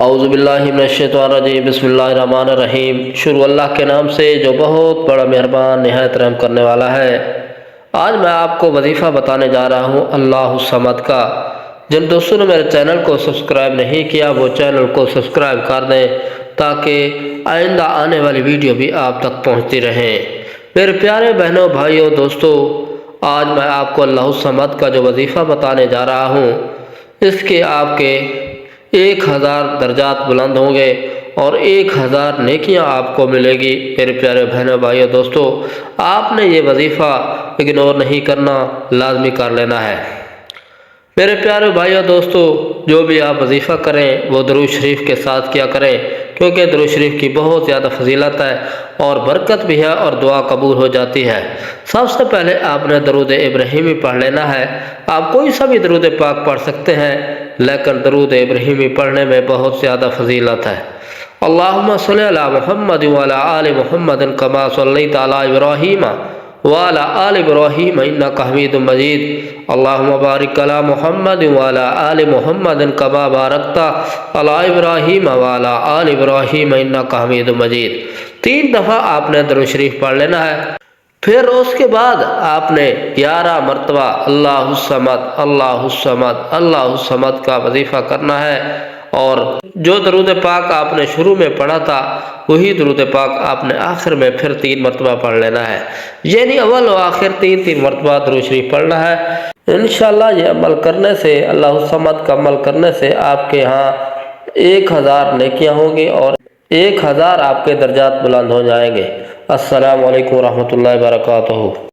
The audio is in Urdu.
اعوذ باللہ من الشیطان الرجیم، بسم اللہ الرحمن الرحیم۔ شروع اللہ کے نام سے جو بہت بڑا مہربان نہایت رحم کرنے والا ہے۔ آج میں آپ کو وظیفہ بتانے جا رہا ہوں اللہ الصمد کا۔ جن دوستوں نے میرے چینل کو سبسکرائب نہیں کیا وہ چینل کو سبسکرائب کر دیں تاکہ آئندہ آنے والی ویڈیو بھی آپ تک پہنچتی رہیں۔ میرے پیارے بہنوں، بھائیوں، دوستوں، آج میں آپ کو اللہ الصمد کا جو وظیفہ بتانے جا رہا ہوں، اس کے آپ کے 1000 درجات بلند ہوں گے اور 1000 نیکیاں آپ کو ملے گی۔ میرے پیارے بہنوں، بھائیوں، دوستوں، آپ نے یہ وظیفہ اگنور نہیں کرنا، لازمی کر لینا ہے۔ میرے پیارے بھائیوں، دوستوں، جو بھی آپ وظیفہ کریں وہ درود شریف کے ساتھ کیا کریں، کیونکہ درود شریف کی بہت زیادہ فضیلت ہے اور برکت بھی ہے اور دعا قبول ہو جاتی ہے۔ سب سے پہلے آپ نے درود ابراہیمی پڑھ لینا ہے۔ آپ کوئی سا بھی درود پاک پڑھ سکتے ہیں، لیکن درود ابراہیمی پڑھنے میں بہت زیادہ فضیلت ہے۔ اللہم صلی علی محمد وعلی آل محمد کما صلیت علی ابراہیم وعلی آل ابراہیم انک حمید مجید۔ اللہم بارک علی محمد وعلی آل محمد کما بارکت علی ابراہیم وعلی آل ابراہیم انک حمید مجید۔ 3 دفعہ آپ نے درود شریف پڑھ لینا ہے۔ پھر اس کے بعد آپ نے 11 مرتبہ اللہ الصمد اللہ الصمد اللہ الصمد کا وظیفہ کرنا ہے، اور جو درود پاک آپ نے شروع میں پڑھا تھا وہی درود پاک آپ نے آخر میں پھر 3 مرتبہ پڑھ لینا ہے، یعنی اول و آخر 3 مرتبہ درود شریف پڑھنا ہے۔ انشاءاللہ یہ عمل کرنے سے، اللہ الصمد کا عمل کرنے سے آپ کے ہاں 1000 نیکیاں ہوں گی اور 1000 آپ کے درجات بلند ہو جائیں گے۔ السلام علیکم ورحمۃ اللہ وبرکاتہ۔